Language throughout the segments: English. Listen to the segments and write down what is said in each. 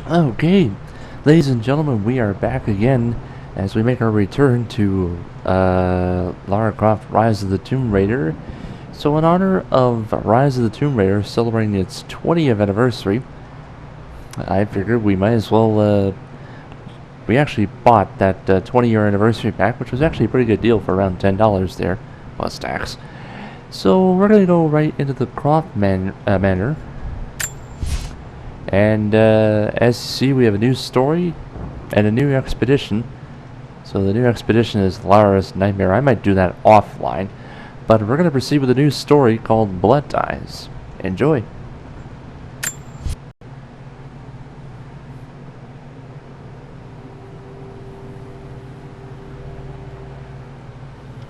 Okay, ladies and gentlemen, we are back again as we make our return to Lara Croft Rise of the Tomb Raider. So in honor of Rise of the Tomb Raider celebrating its 20th anniversary, I figured we might as well, we actually bought that 20-year anniversary pack, which was actually a pretty good deal for around $10 there, plus tax. So we're going to go right into the Croft Manor. And as you see, we have a new story and a new expedition. So the new expedition is Lara's Nightmare. I might do that offline, but we're going to proceed with a new story called Blood Ties. Enjoy.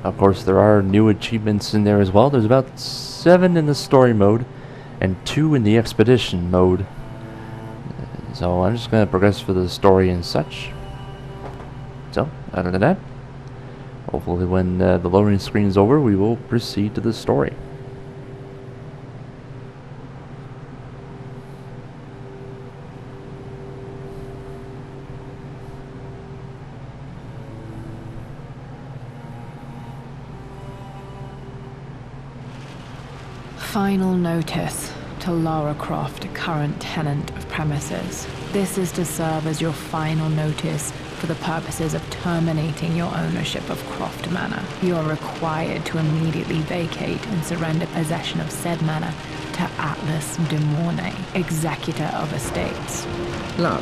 Of course, there are new achievements in there as well. There's about 7 in the story mode and 2 in the expedition mode. So I'm just going to progress for the story and such. So, other than that, hopefully when the loading screen is over, we will proceed to the story. Final notice to Lara Croft, current tenant of premises. This is to serve as your final notice for the purposes of terminating your ownership of Croft Manor. You are required to immediately vacate and surrender possession of said manor to Atlas de Mornay, executor of estates. Lara,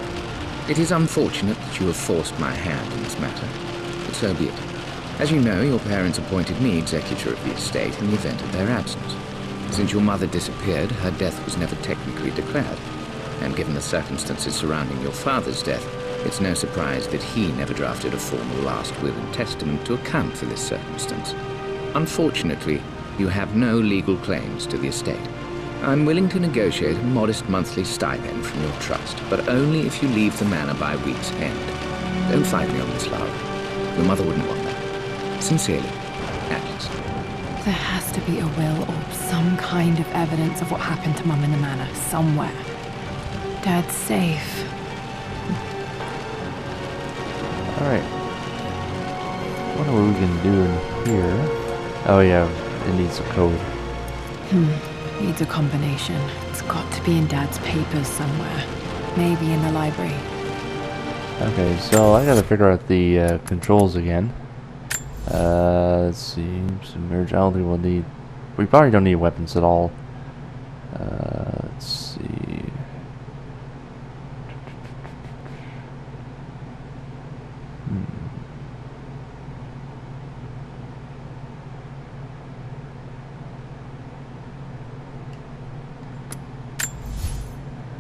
it is unfortunate that you have forced my hand in this matter, but so be it. As you know, your parents appointed me executor of the estate in the event of their absence. Since your mother disappeared, her death was never technically declared. And given the circumstances surrounding your father's death, it's no surprise that he never drafted a formal last will and testament to account for this circumstance. Unfortunately, you have no legal claims to the estate. I'm willing to negotiate a modest monthly stipend from your trust, but only if you leave the manor by week's end. Don't fight me on this, Lara. Your mother wouldn't want that. Sincerely, Atlas. There has to be a will or some kind of evidence of what happened to Mum in the manor, somewhere. Dad's safe. Alright. Wonder what we can do in here. Oh yeah, it needs a code. Needs a combination. It's got to be in Dad's papers somewhere. Maybe in the library. Okay, so I gotta figure out the controls again. Let's see. Submerge. I don't think we'll need. We probably don't need weapons at all. Let's see.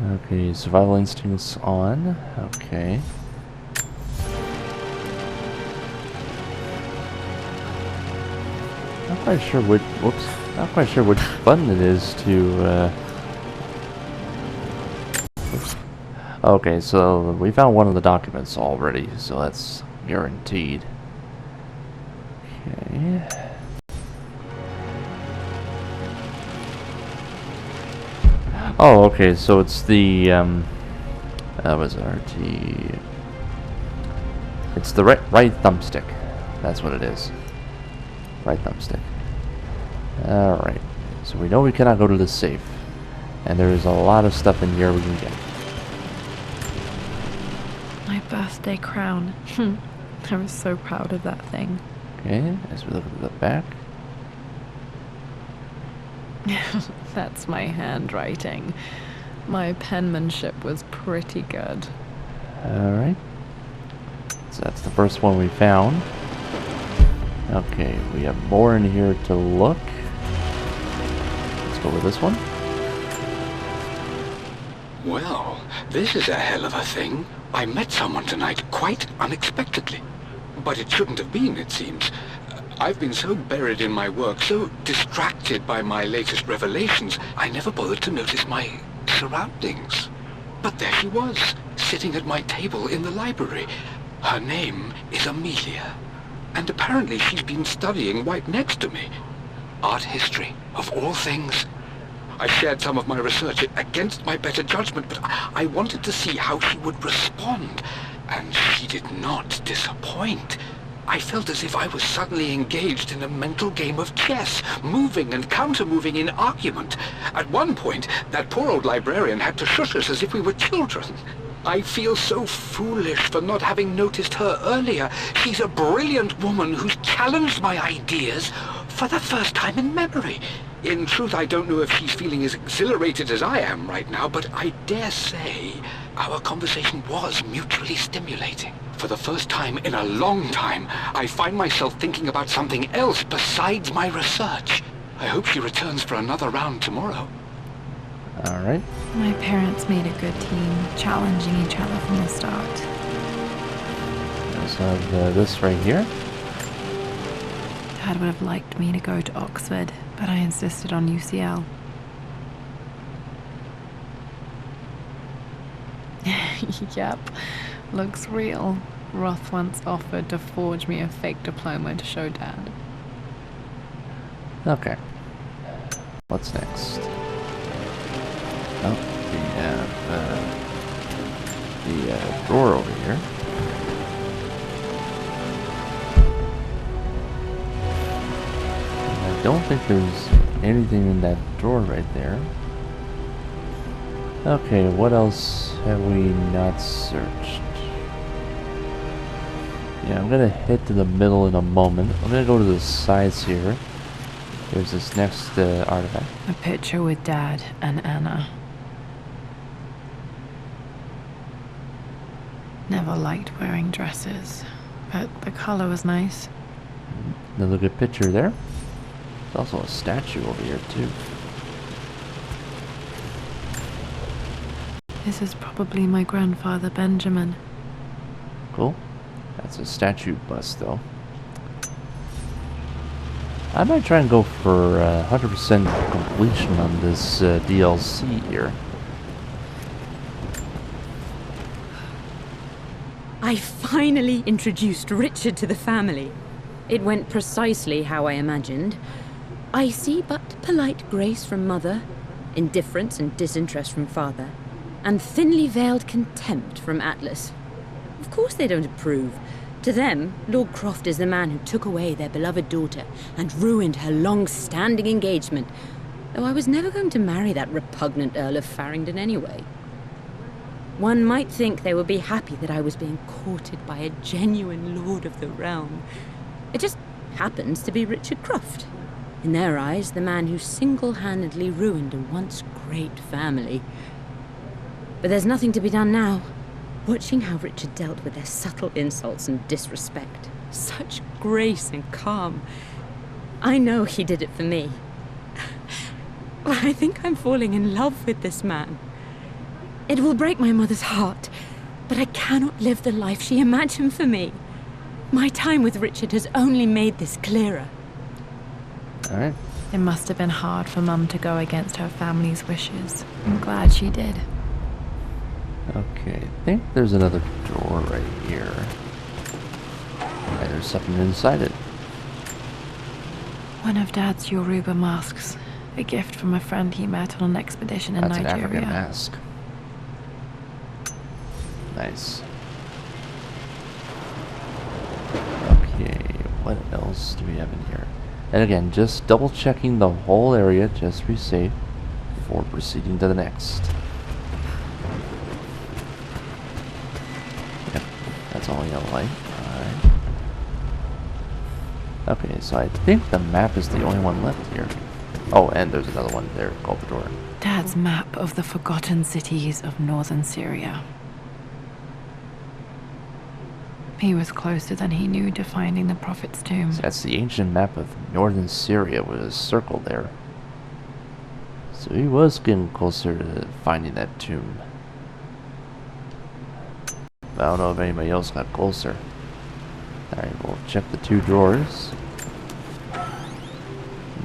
Okay, survival instincts on. Okay. Not quite sure which. Whoops. Not quite sure which button it is to. Oops. Okay, so we found one of the documents already, so that's guaranteed. Okay. Oh, okay, so it's the, that was RT. It's the right thumbstick. That's what it is. Right thumbstick. Alright, so we know we cannot go to the safe. And there is a lot of stuff in here we can get. My birthday crown. I was so proud of that thing. Okay, as we look at the back. That's my handwriting. My penmanship was pretty good. Alright. So that's the first one we found. Okay, we have more in here to look. Let's go with this one. Well, this is a hell of a thing. I met someone tonight quite unexpectedly. But it shouldn't have been, it seems. I've been so buried in my work, so distracted by my latest revelations, I never bothered to notice my surroundings. But there she was, sitting at my table in the library. Her name is Amelia. And apparently she's been studying right next to me. Art history, of all things. I shared some of my research against my better judgment, but I wanted to see how she would respond. And she did not disappoint. I felt as if I was suddenly engaged in a mental game of chess, moving and counter-moving in argument. At one point, that poor old librarian had to shush us as if we were children. I feel so foolish for not having noticed her earlier. She's a brilliant woman who's challenged my ideas for the first time in memory. In truth, I don't know if she's feeling as exhilarated as I am right now, but I dare say our conversation was mutually stimulating. For the first time in a long time, I find myself thinking about something else besides my research. I hope she returns for another round tomorrow. Alright. My parents made a good team, challenging each other from the start. We also have this right here. Dad would have liked me to go to Oxford, but I insisted on UCL. Yep, looks real. Roth once offered to forge me a fake diploma to show Dad. Okay. What's next? Oh, we have the drawer over here. And I don't think there's anything in that drawer right there. Okay, what else have we not searched? Yeah, I'm gonna head to the middle in a moment. I'm gonna go to the sides here. There's this next artifact. A picture with Dad and Anna. Never liked wearing dresses, but the color was nice. Another good picture there. There's also a statue over here too. This is probably my grandfather Benjamin. Cool. That's a statue bust though. I might try and go for 100% completion on this DLC here. I finally introduced Richard to the family. It went precisely how I imagined. I see but polite grace from mother, indifference and disinterest from father, and thinly veiled contempt from Atlas. Of course they don't approve. To them, Lord Croft is the man who took away their beloved daughter and ruined her long-standing engagement, though I was never going to marry that repugnant Earl of Farringdon anyway. One might think they would be happy that I was being courted by a genuine lord of the realm. It just happens to be Richard Croft. In their eyes, the man who single-handedly ruined a once great family. But there's nothing to be done now. Watching how Richard dealt with their subtle insults and disrespect. Such grace and calm. I know he did it for me. I think I'm falling in love with this man. It will break my mother's heart, but I cannot live the life she imagined for me. My time with Richard has only made this clearer. Alright. It must have been hard for Mum to go against her family's wishes. I'm glad she did. Okay, I think there's another door right here. Okay, there's something inside it. One of Dad's Yoruba masks. A gift from a friend he met on an expedition in That's Nigeria. an African mask. Nice. Okay, what else do we have in here? And again, just double checking the whole area just to be safe before proceeding to the next. Yep, that's all yellow light. Alright. Okay, so I think the map is the only one left here. Oh, and there's another one there called the door. Dad's map of the forgotten cities of northern Syria. He was closer than he knew to finding the Prophet's tomb. So that's the ancient map of northern Syria with a circle there. So he was getting closer to finding that tomb. But I don't know if anybody else got closer. Alright, we'll check the two drawers.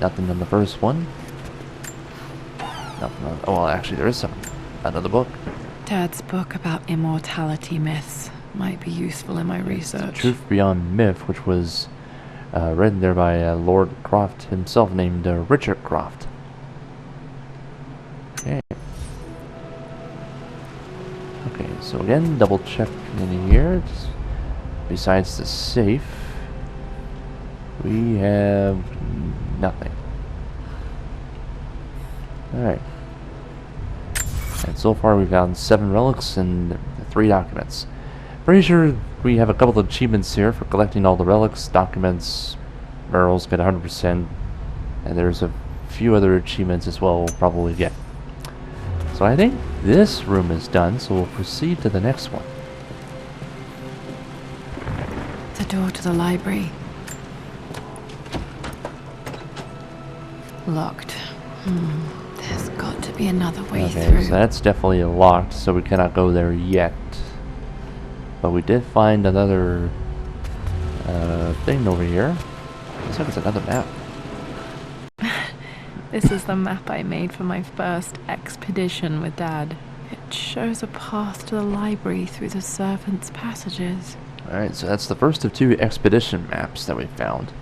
Nothing on the first one. Nothing on... Oh, well, actually there is something. Another book. Dad's book about immortality myths might be useful in my research. Truth Beyond Myth, which was written there by Lord Croft himself, named Richard Croft. So again, double check in here. Besides the safe, we have nothing. Alright. And so far we found 7 relics and 3 documents. Pretty sure we have a couple of achievements here for collecting all the relics, documents, barrels get 100%, and there's a few other achievements as well we'll probably get. So I think this room is done, so we'll proceed to the next one. The door to the library. Locked. There's got to be another way Okay, through. so that's definitely locked, so we cannot go there yet. But we did find another thing over here. Looks like it's another map. This is the map I made for my first expedition with Dad. It shows a path to the library through the servants' passages. Alright, so that's the first of 2 expedition maps that we found.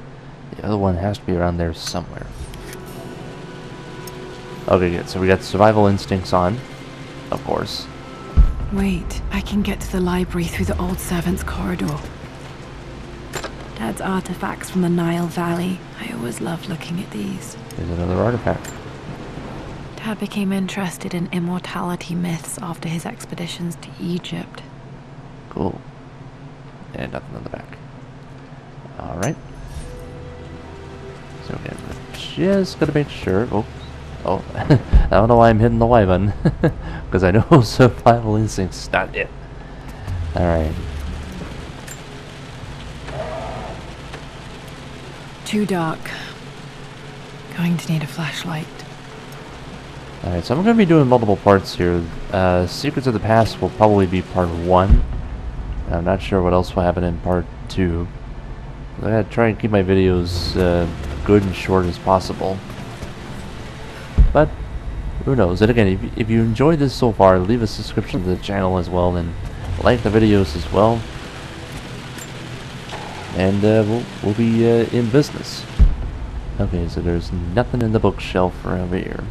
The other one has to be around there somewhere. Okay, good. So we got survival instincts on, of course. Wait, I can get to the library through the old servants' corridor. Dad's artifacts from the Nile Valley. I always loved looking at these. There's another artifact. Dad became interested in immortality myths after his expeditions to Egypt. Cool. And nothing on the back. Alright. So again, we're just gonna make sure. Oh, I don't know why I'm hitting the Y button. Because I know survival instincts not it. Alright. Too dark. Going to need a flashlight. Alright, so I'm going to be doing multiple parts here. Secrets of the Past will probably be part 1. I'm not sure what else will happen in part 2. I'm going to try and keep my videos good and short as possible. But, who knows. And again, if you enjoyed this so far, leave a subscription to the channel as well, and like the videos as well. And we'll be in business. Okay, so there's nothing in the bookshelf around here.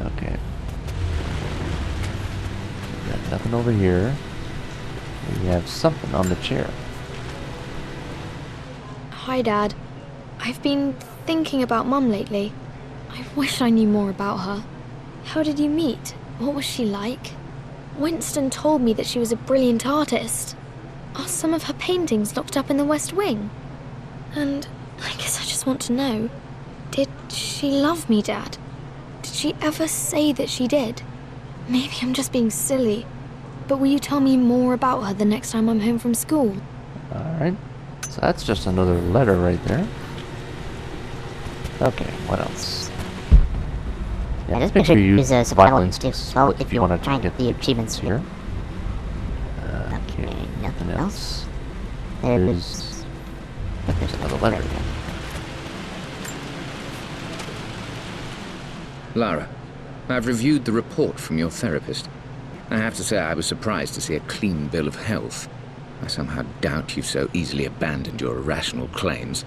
Okay. Got nothing over here. We have something on the chair. Hi, Dad. I've been thinking about Mum lately. I wish I knew more about her. How did you meet? What was she like? Winston told me that she was a brilliant artist. Are some of her paintings locked up in the West Wing? And I guess I just want to know, did she love me, Dad? Did she ever say that she did? Maybe I'm just being silly, but will you tell me more about her the next time I'm home from school? Alright. So that's just another letter right there. Okay, what else? Yeah, this make sure picture you use is survival survival instincts instincts as well if you want to try get the achievements here. Okay, nothing else. There's another letter again. Lara, I've reviewed the report from your therapist. I have to say I was surprised to see a clean bill of health. I somehow doubt you've so easily abandoned your irrational claims.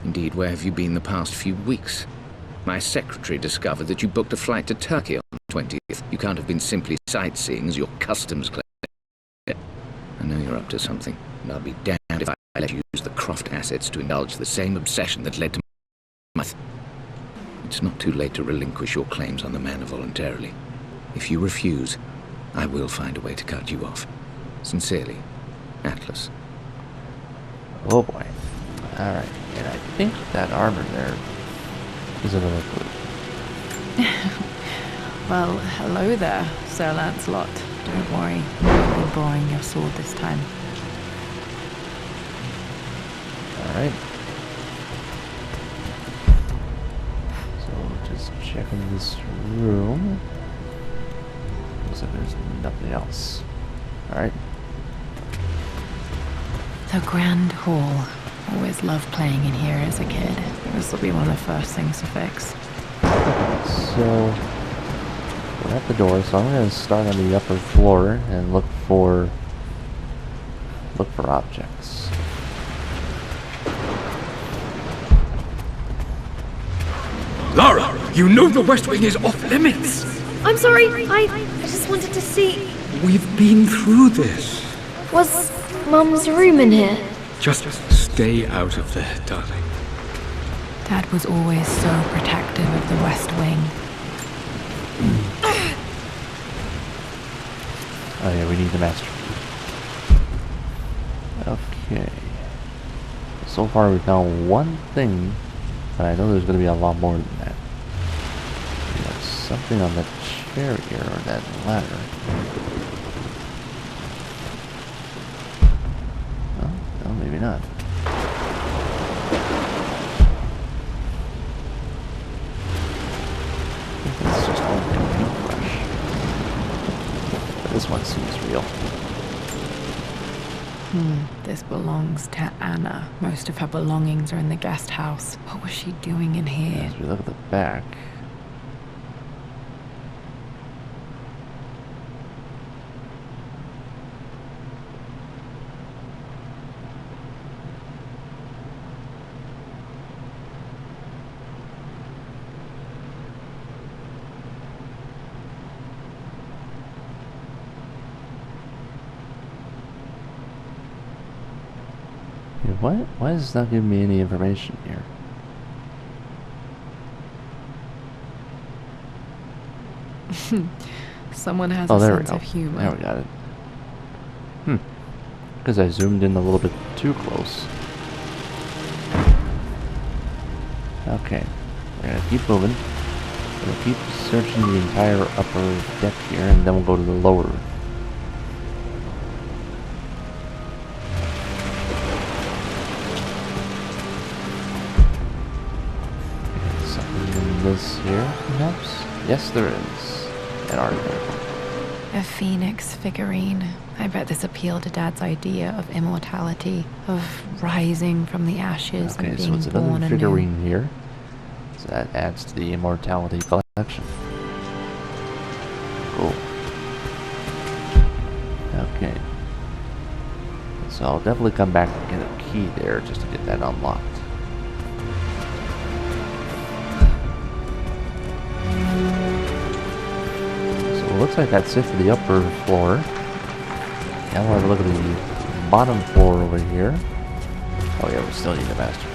Indeed, where have you been the past few weeks? My secretary discovered that you booked a flight to Turkey on the 20th. You can't have been simply sightseeing as your customs claim. I know you're up to something, and I'll be damned if I let you use the Croft assets to indulge the same obsession that led to my... It's not too late to relinquish your claims on the manor voluntarily. If you refuse, I will find a way to cut you off. Sincerely, Atlas. Oh boy. Alright, and I think that armor there is another clue. Well, hello there, Sir Lancelot. Don't worry, I won't be borrowing your sword this time. Alright. So, just checking this room. Looks like there's nothing else. Alright. The Grand Hall. Always loved playing in here as a kid. This will be one of the first things to fix. So, we're at the door, so I'm going to start on the upper floor and look for objects. Lara, you know the West Wing is off limits. I'm sorry. I just wanted to see. We've been through this. Was Mum's room in here? Just stay out of there, darling. Dad was always so protective of the West Wing. Oh yeah, we need the master key. Okay. So far we found one thing, but I know there's going to be a lot more than that. We got something on that chair here, or that ladder. Oh, no, maybe not. I think it's just one paintbrush. But this one seems real. This belongs to Anna. Most of her belongings are in the guest house. What was she doing in here? As we look at the back. What? Why is it not giving me any information here? Someone has Oh, a there we sense go. of humor. There we got it. Because I zoomed in a little bit too close. Okay. We're gonna keep moving. We're gonna keep searching the entire upper deck here, and then we'll go to the lower. This here, perhaps? Yes, there is. An artifact. A phoenix figurine. I bet this appealed to Dad's idea of immortality, of rising from the ashes Okay, and so being it's born another anew. figurine here. So that adds to the immortality collection. Cool. Okay. So I'll definitely come back and get a key there just to get that unlocked. So it looks like that's it for the upper floor. Now we'll have a look at the bottom floor over here. Oh yeah, we still need the master key.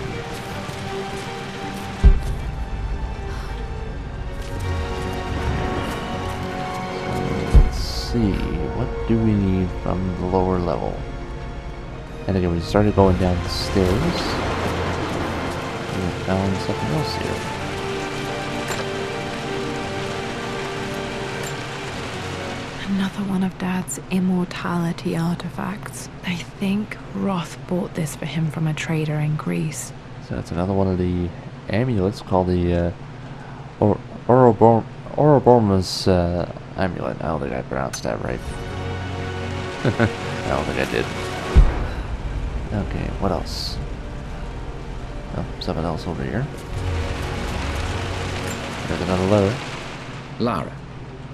Let's see, what do we need from the lower level? And again, we started going down the stairs. We found something else here. Another one of Dad's immortality artifacts. I think Roth bought this for him from a trader in Greece. So that's another one of the amulets called the Ouroboros amulet. I don't think I pronounced that right. I don't think I did. Okay, what else? Oh, something else over here. There's another letter. Lara,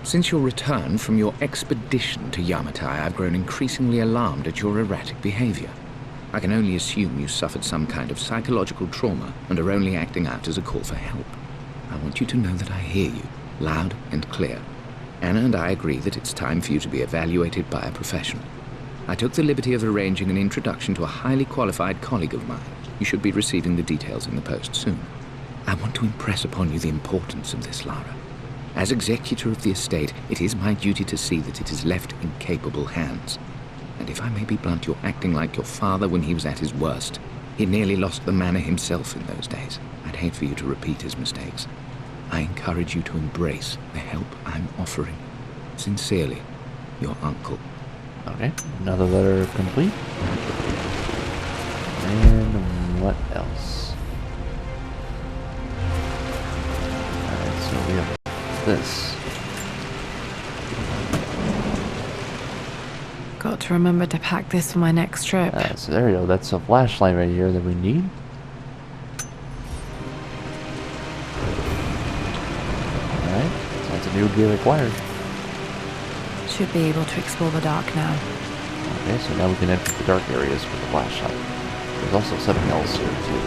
since your return from your expedition to Yamatai, I've grown increasingly alarmed at your erratic behavior. I can only assume you suffered some kind of psychological trauma and are only acting out as a call for help. I want you to know that I hear you, loud and clear. Anna and I agree that it's time for you to be evaluated by a professional. I took the liberty of arranging an introduction to a highly qualified colleague of mine. You should be receiving the details in the post soon. I want to impress upon you the importance of this, Lara. As executor of the estate, it is my duty to see that it is left in capable hands. And if I may be blunt, you're acting like your father when he was at his worst. He nearly lost the manor himself in those days. I'd hate for you to repeat his mistakes. I encourage you to embrace the help I'm offering. Sincerely, your uncle. Okay, another letter complete. And what else? Alright, so we have this. Got to remember to pack this for my next trip. So there we go, that's a flashlight right here that we need. Alright, so that's a new gear required. Should be able to explore the dark now. Okay, so now we can enter the dark areas with the flashlight. There's also something else here too.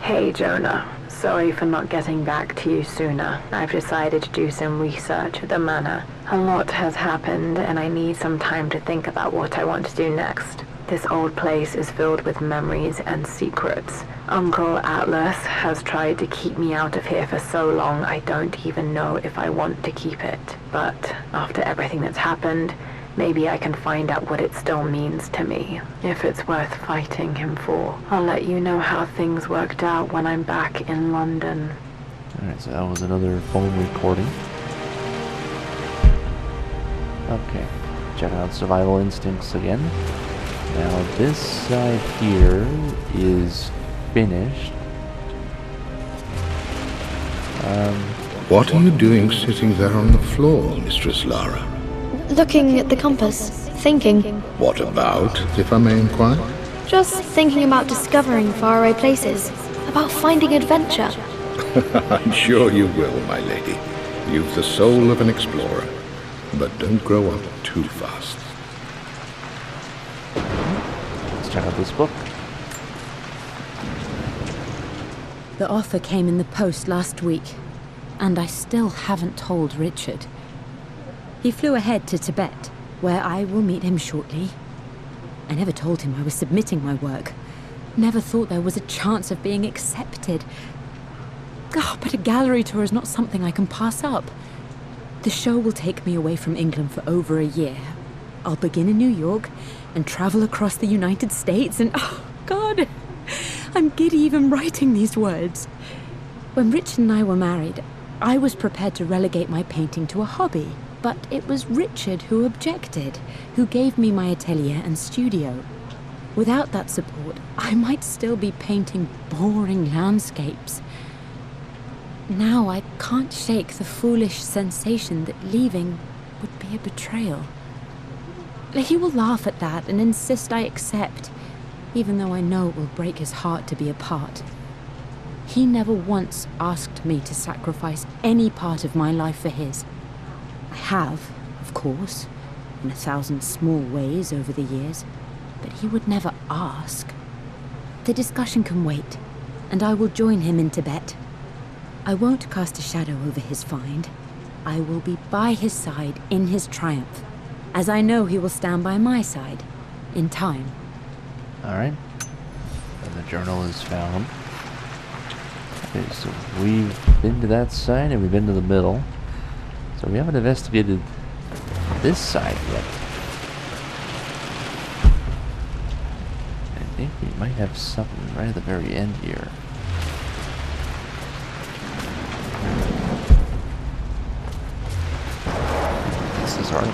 Hey, Jonah. Sorry for not getting back to you sooner. I've decided to do some research at the manor. A lot has happened, and I need some time to think about what I want to do next. This old place is filled with memories and secrets. Uncle Atlas has tried to keep me out of here for so long I don't even know if I want to keep it. But after everything that's happened, maybe I can find out what it still means to me. If it's worth fighting him for. I'll let you know how things worked out when I'm back in London. Alright, so that was another phone recording. Okay, check out Survival Instincts again. Now this side here is finished. What are you doing sitting there on the floor, Mistress Lara? Looking at the compass, thinking. What about, if I may inquire? Just thinking about discovering faraway places, about finding adventure. I'm sure you will, my lady. You've the soul of an explorer. But don't grow up too fast. Let's check out this book. The offer came in the post last week, and I still haven't told Richard. He flew ahead to Tibet, where I will meet him shortly. I never told him I was submitting my work. Never thought there was a chance of being accepted. But a gallery tour is not something I can pass up. The show will take me away from England for over a year. I'll begin in New York and travel across the United States and, oh God, I'm giddy even writing these words. When Richard and I were married, I was prepared to relegate my painting to a hobby, but it was Richard who objected, who gave me my atelier and studio. Without that support, I might still be painting boring landscapes. Now I can't shake the foolish sensation that leaving would be a betrayal. He will laugh at that and insist I accept, even though I know it will break his heart to be apart. He never once asked me to sacrifice any part of my life for his. I have, of course, in 1,000 small ways over the years, but he would never ask. The discussion can wait, and I will join him in Tibet. I won't cast a shadow over his find. I will be by his side in his triumph, as I know he will stand by my side, in time. Alright. And the journal is found. Okay, so we've been to that side and we've been to the middle. So we haven't investigated this side yet. I think we might have something right at the very end here. This is right.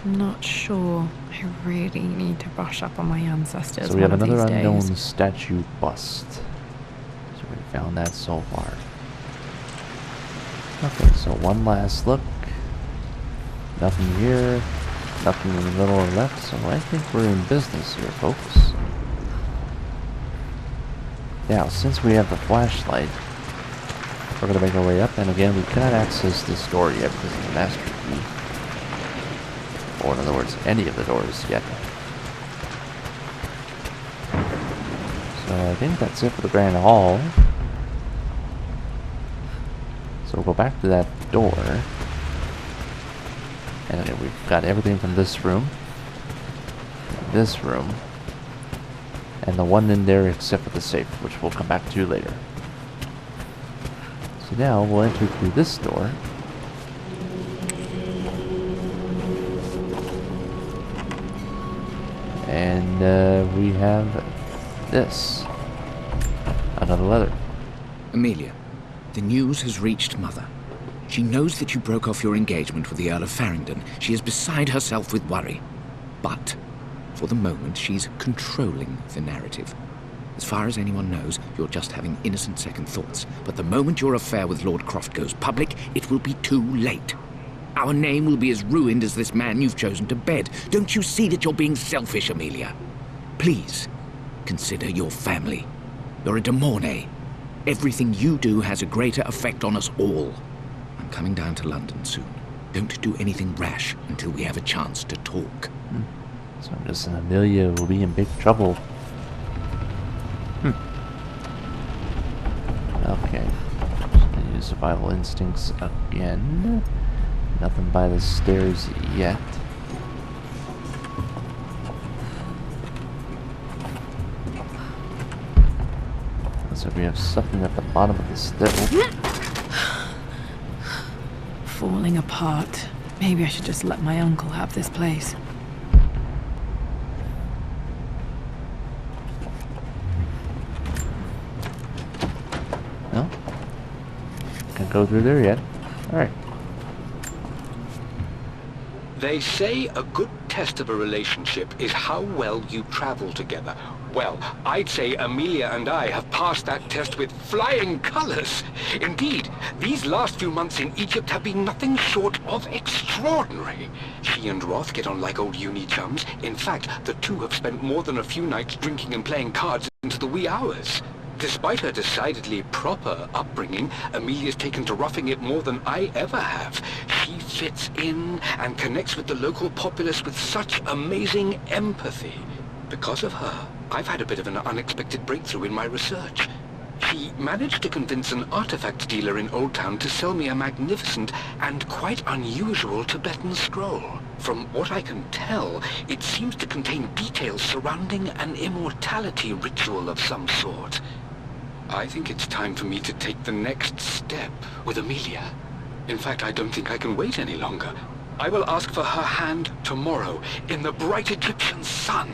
Not sure. I really need to brush up on my ancestors. So we have one of another these unknown days. statue bust. So we found that so far. Okay, so one last look. Nothing here. Nothing in the middle or left. So I think we're in business here, folks. Now, since we have the flashlight, we're going to make our way up. And again, we cannot access this door yet because of the master key. Or in other words, any of the doors yet. So I think that's it for the Grand Hall. So we'll go back to that door. And again, we've got everything from this room, and the one in there except for the safe, which we'll come back to later. So now we'll enter through this door. And we have this. Another letter. Amelia, the news has reached Mother. She knows that you broke off your engagement with the Earl of Farringdon. She is beside herself with worry. But, for the moment, she's controlling the narrative. As far as anyone knows, you're just having innocent second thoughts. But the moment your affair with Lord Croft goes public, it will be too late. Our name will be as ruined as this man you've chosen to bed. Don't you see that you're being selfish, Amelia? Please, consider your family. You're a de Mornay. Everything you do has a greater effect on us all. I'm coming down to London soon. Don't do anything rash until we have a chance to talk. So Miss Amelia will be in big trouble. Okay. Just gonna use survival instincts again. Nothing by the stairs yet. Looks like we have something at the bottom of the step. Falling apart. Maybe I should just let my uncle have this place. No? Can't go through there yet. Alright. They say a good test of a relationship is how well you travel together. Well, I'd say Amelia and I have passed that test with flying colors. Indeed, these last few months in Egypt have been nothing short of extraordinary. She and Roth get on like old uni chums. In fact, the two have spent more than a few nights drinking and playing cards into the wee hours. Despite her decidedly proper upbringing, Amelia's taken to roughing it more than I ever have. She fits in and connects with the local populace with such amazing empathy. Because of her, I've had a bit of an unexpected breakthrough in my research. She managed to convince an artifact dealer in Old Town to sell me a magnificent and quite unusual Tibetan scroll. From what I can tell, it seems to contain details surrounding an immortality ritual of some sort. I think it's time for me to take the next step with Amelia. In fact, I don't think I can wait any longer. I will ask for her hand tomorrow in the bright Egyptian sun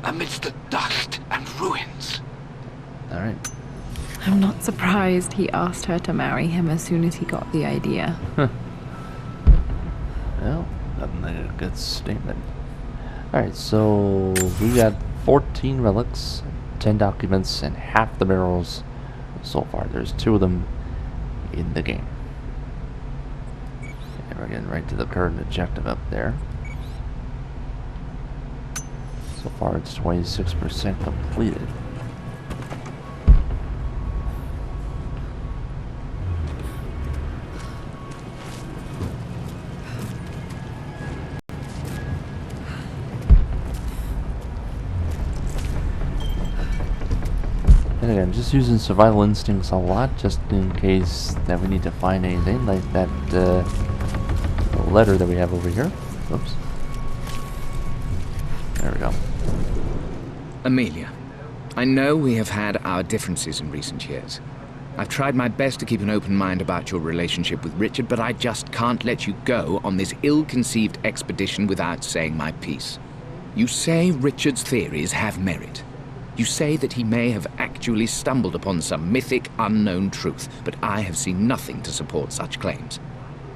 amidst the dust and ruins. Alright. I'm not surprised he asked her to marry him as soon as he got the idea. Well, nothing like a good statement. Alright, so we got 14 relics, 10 documents, and half the barrels so far. There's 2 of them in the game. And we're getting right to the current objective up there. So far it's 26% completed. And again, just using survival instincts a lot, just in case that we need to find anything, like that letter that we have over here. Oops. There we go. Amelia, I know we have had our differences in recent years. I've tried my best to keep an open mind about your relationship with Richard, but I just can't let you go on this ill-conceived expedition without saying my piece. You say Richard's theories have merit. You say that he may have actually stumbled upon some mythic, unknown truth, but I have seen nothing to support such claims.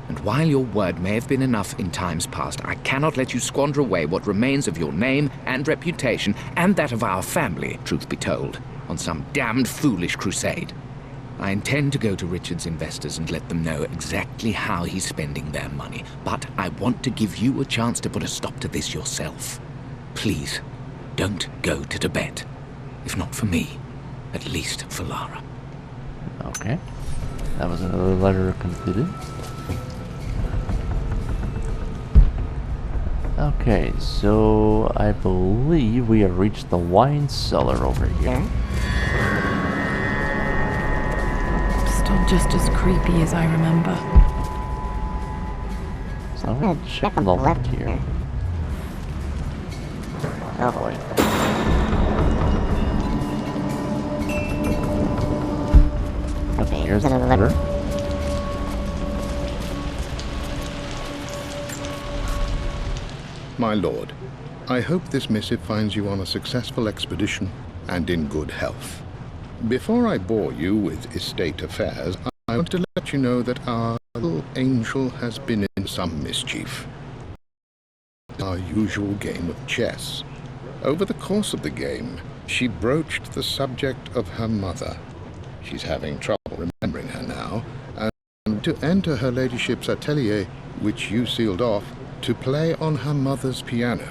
And while your word may have been enough in times past, I cannot let you squander away what remains of your name and reputation, and that of our family, truth be told, on some damned foolish crusade. I intend to go to Richard's investors and let them know exactly how he's spending their money, but I want to give you a chance to put a stop to this yourself. Please, don't go to Tibet. If not for me, at least for Lara. Okay. That was another letter completed. Okay, so I believe we have reached the wine cellar over here. Still just as creepy as I remember. So I'm going to check on the left here. Oh boy. Okay, here's another letter. My lord, I hope this missive finds you on a successful expedition and in good health. Before I bore you with estate affairs, I want to let you know that our little angel has been in some mischief. Our usual game of chess. Over the course of the game, she broached the subject of her mother. She's having trouble remembering her now, and to enter her ladyship's atelier, which you sealed off, to play on her mother's piano.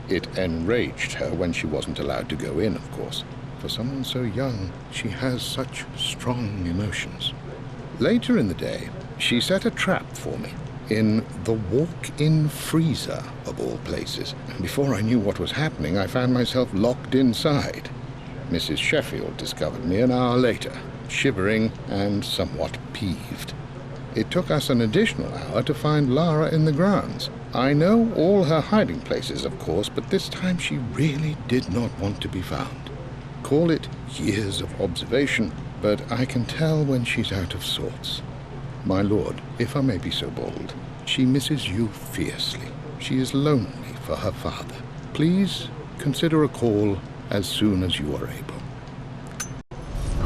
It enraged her when she wasn't allowed to go in, of course. For someone so young, she has such strong emotions. Later in the day, she set a trap for me in the walk-in freezer, of all places. And before I knew what was happening, I found myself locked inside. Mrs. Sheffield discovered me an hour later. shivering and somewhat peeved. It took us an additional hour to find Lara in the grounds. I know all her hiding places, of course, but this time she really did not want to be found. Call it years of observation, but I can tell when she's out of sorts. My lord, if I may be so bold, she misses you fiercely. She is lonely for her father. Please consider a call as soon as you are able.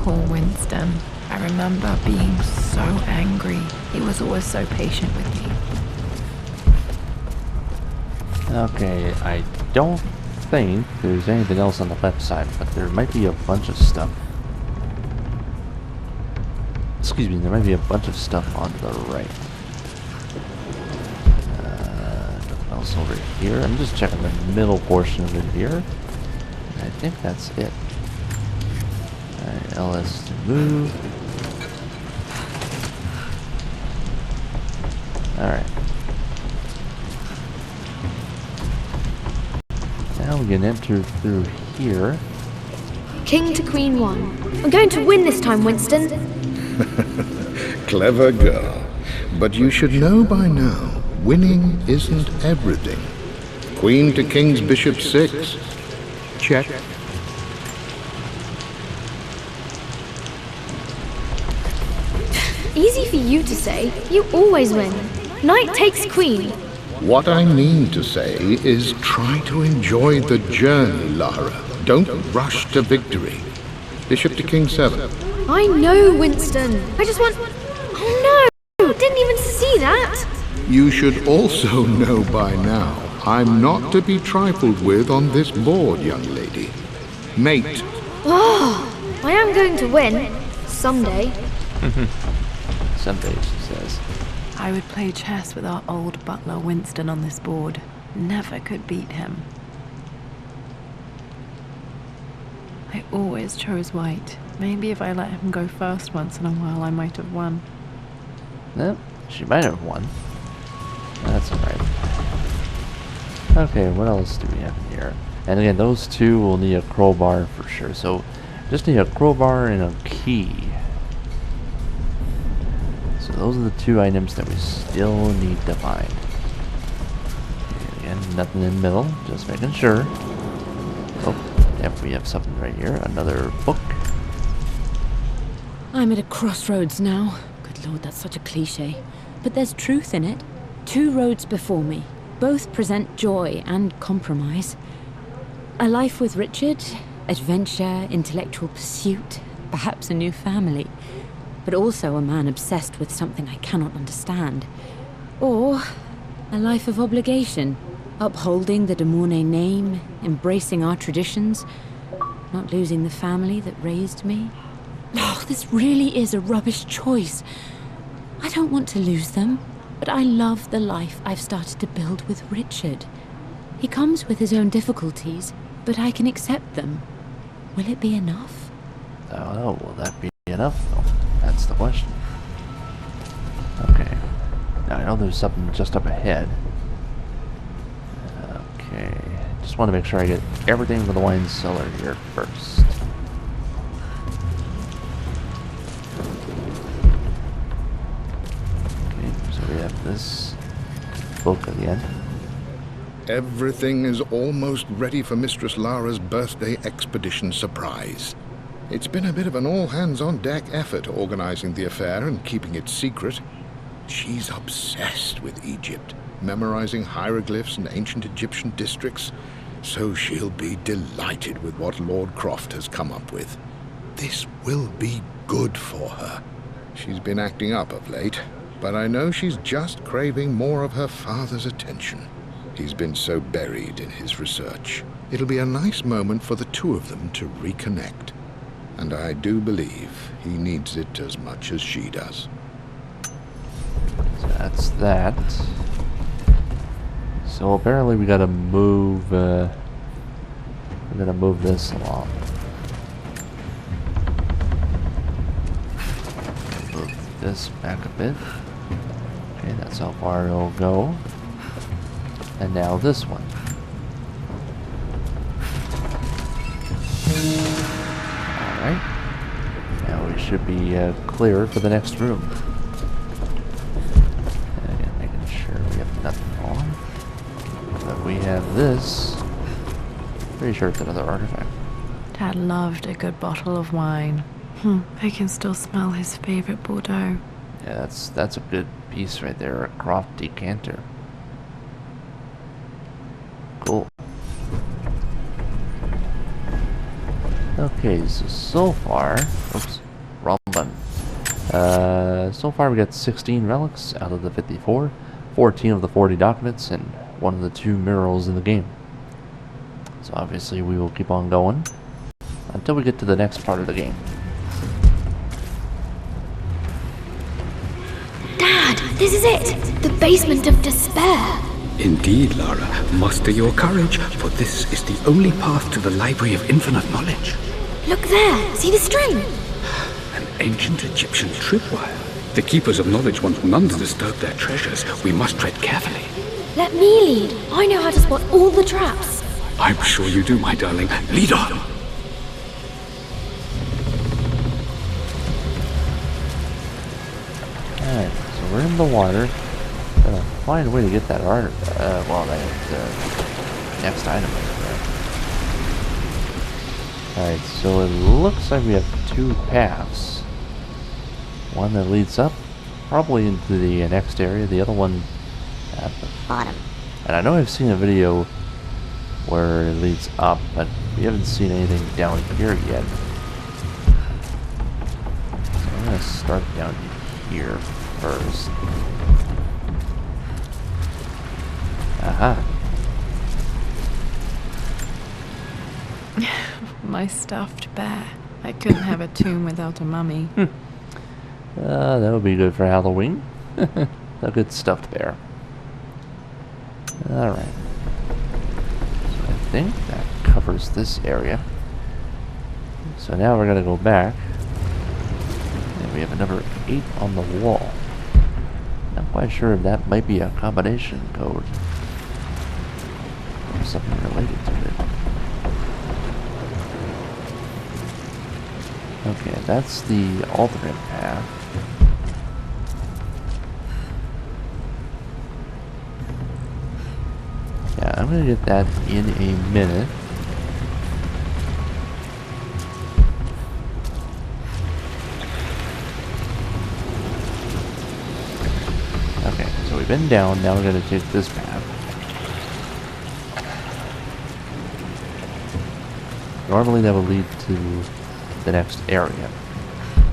Poor Winston. I remember being so angry. He was always so patient with me. Okay, I don't think there's anything else on the left side, but there might be a bunch of stuff. Excuse me, there might be a bunch of stuff on the right. Nothing else over here. I'm just checking the middle portion of it here. I think that's it. Alright, LS to move. Alright. Now we can enter through here. King to Queen 1. I'm going to win this time, Winston. Clever girl. But you should know by now, winning isn't everything. Queen to King's Bishop 6. Check. Easy for you to say. You always win. Knight takes queen. What I mean to say is try to enjoy the journey, Lara. Don't rush to victory. Bishop to King 7. I know, Winston. I just want... Oh no! Didn't even see that! You should also know by now, I'm not to be trifled with on this board, young lady. Mate. Oh, I am going to win. Someday. Someday, she says. I would play chess with our old butler Winston on this board. Never could beat him. I always chose white. Maybe if I let him go first once in a while, I might have won. No, she might have won. That's alright. Okay, what else do we have in here? And again, those two will need a crowbar for sure. So, just need a crowbar and a key. So those are the two items that we still need to find. Okay, again, nothing in the middle, just making sure. Oh, yep, we have something right here. Another book. I'm at a crossroads now. Good lord, that's such a cliche. But there's truth in it. Two roads before me. Both present joy and compromise. A life with Richard, adventure, intellectual pursuit, perhaps a new family. But also a man obsessed with something I cannot understand. Or a life of obligation, upholding the de Mornay name, embracing our traditions, not losing the family that raised me. Oh, this really is a rubbish choice. I don't want to lose them, but I love the life I've started to build with Richard. He comes with his own difficulties, but I can accept them. Will it be enough? Oh, will that be enough, though? That's the question. Okay. Now, I know there's something just up ahead. Okay. Just want to make sure I get everything for the wine cellar here first. Okay, so we have this book again. Everything is almost ready for Mistress Lara's birthday expedition surprise. It's been a bit of an all-hands-on-deck effort organizing the affair and keeping it secret. She's obsessed with Egypt, memorizing hieroglyphs and ancient Egyptian districts, so she'll be delighted with what Lord Croft has come up with. This will be good for her. She's been acting up of late, but I know she's just craving more of her father's attention. He's been so buried in his research. It'll be a nice moment for the two of them to reconnect. And I do believe he needs it as much as she does. So that's that. So apparently we gotta move, we're gonna move this along. Move this back a bit. Okay, that's how far it'll go. And now this one. Alright. Now we should be clear for the next room. And again, making sure we have nothing wrong. But we have this. Pretty sure it's another artifact. Dad loved a good bottle of wine. I can still smell his favorite Bordeaux. Yeah, that's a good piece right there. A Croft decanter. Cool. Okay, so far, oops, wrong button. So far we got 16 relics out of the 54, 14 of the 40 documents, and one of the 2 murals in the game. So obviously we will keep on going until we get to the next part of the game. Dad, this is it! The basement of despair! Indeed, Lara. Muster your courage, for this is the only path to the Library of Infinite Knowledge. Look there! See the string? An ancient Egyptian tripwire. The Keepers of Knowledge want none to disturb their treasures. We must tread carefully. Let me lead. I know how to spot all the traps. I'm sure you do, my darling. Lead on! Alright, so we're in the water. Gotta find a way to get that art. Well, that next item right there. Alright, so it looks like we have 2 paths. One that leads up, probably into the next area. The other one at the Bottom. And I know I've seen a video where it leads up, but we haven't seen anything down here yet. So I'm gonna start down here first. Aha. My stuffed bear. I couldn't have a tomb without a mummy. That would be good for Halloween. A good stuffed bear. Alright. So I think that covers this area. So now we're gonna go back. And we have another 8 on the wall. Not quite sure if that might be a combination code. Or something related to it. Okay, that's the alternate path. Yeah, I'm gonna get that in a minute. Okay, so we've been down, now we're gonna take this path. Normally that will lead to the next area,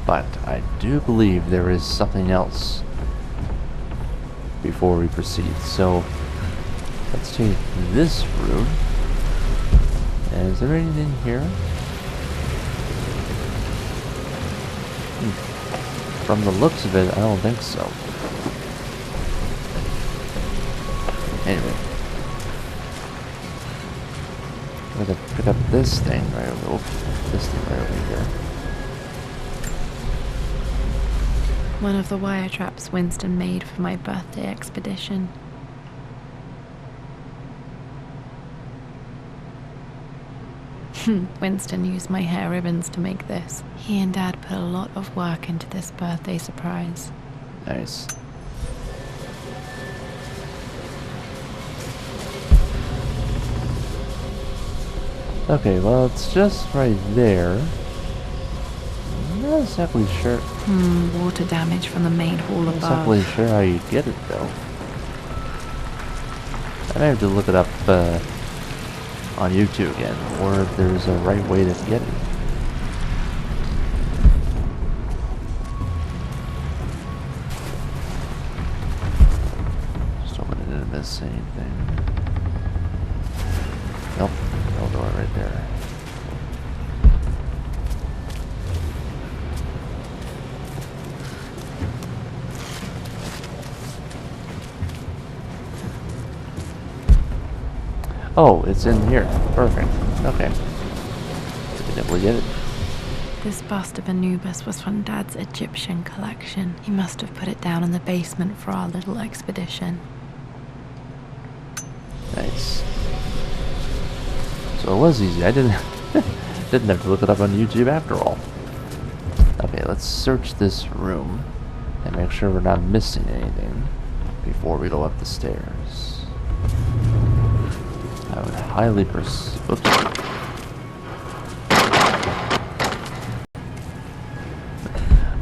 but I do believe there is something else before we proceed, so let's take this route. And is there anything here? From the looks of it, I don't think so. Anyway. I'm gonna pick up this thing right over, this thing right over here. One of the wire traps Winston made for my birthday expedition. Winston used my hair ribbons to make this. He and Dad put a lot of work into this birthday surprise. Nice. Okay, well, it's just right there. I'm not exactly sure. Water damage from the main hall Not above. exactly sure how you get it, though. I may have to look it up on YouTube again, or if there's a right way to get it. Just hoping I didn't miss anything. Nope, no door right there. Oh, it's in here. Perfect. Okay. Been able to get it. This bust of Anubis was from Dad's Egyptian collection. He must have put it down in the basement for our little expedition. Nice. So it was easy. I didn't didn't have to look it up on YouTube after all. Okay, let's search this room and make sure we're not missing anything before we go up the stairs. I would highly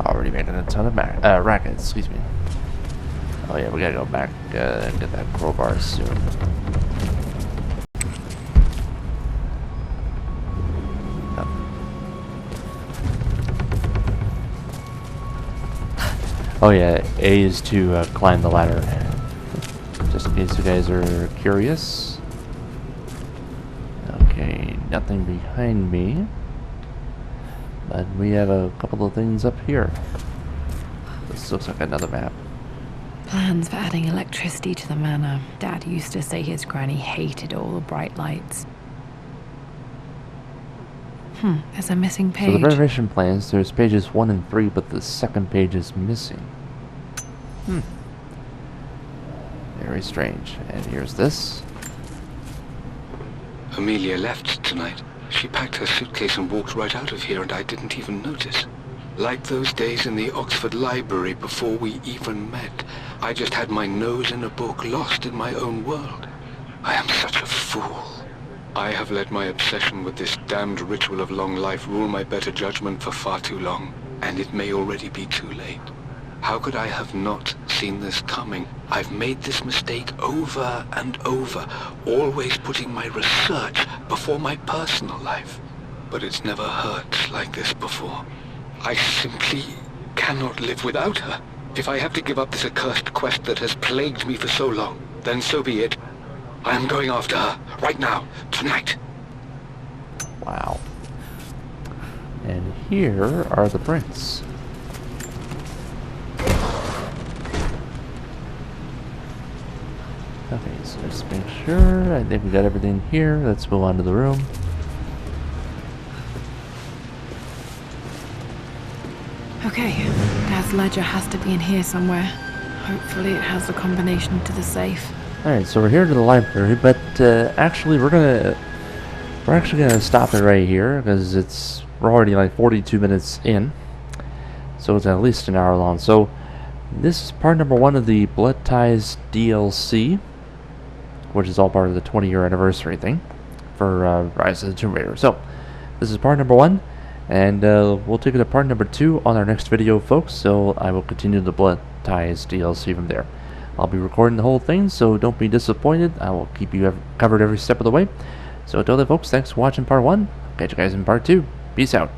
already making a ton of racket, excuse me. Oh yeah, we gotta go back and get that crowbar soon. Oh yeah, A is to climb the ladder. Just in case you guys are curious. Okay, nothing behind me. But we have a couple of things up here. This looks like another map. Plans for adding electricity to the manor. Dad used to say his granny hated all the bright lights. There's a missing page. So the renovation plans, there's pages 1 and 3, but the second page is missing. Very strange. And here's this. Amelia left tonight. She packed her suitcase and walked right out of here, and I didn't even notice. Like those days in the Oxford Library before we even met, I just had my nose in a book, lost in my own world. I am such a fool. I have let my obsession with this damned ritual of long life rule my better judgment for far too long, and it may already be too late. How could I have not seen this coming? I've made this mistake over and over, always putting my research before my personal life. But it's never hurt like this before. I simply cannot live without her. If I have to give up this accursed quest that has plagued me for so long, then so be it. I am going after her, right now, tonight. Wow. And here are the prints. Okay, so let's make sure. I think we got everything here. Let's move on to the room. Okay, Dad's ledger has to be in here somewhere. Hopefully it has the combination to the safe. Alright, so we're here to the library, but actually we're actually gonna stop it right here because we're already like 42 minutes in, so it's at least an hour long. So this is part number 1 of the Blood Ties DLC, which is all part of the 20-year anniversary thing for Rise of the Tomb Raider. So this is part number 1, and we'll take it to part number 2 on our next video, folks. So I will continue the Blood Ties DLC from there. I'll be recording the whole thing, so don't be disappointed. I will keep you covered every step of the way. So until then, folks, thanks for watching part 1. Catch you guys in part 2. Peace out.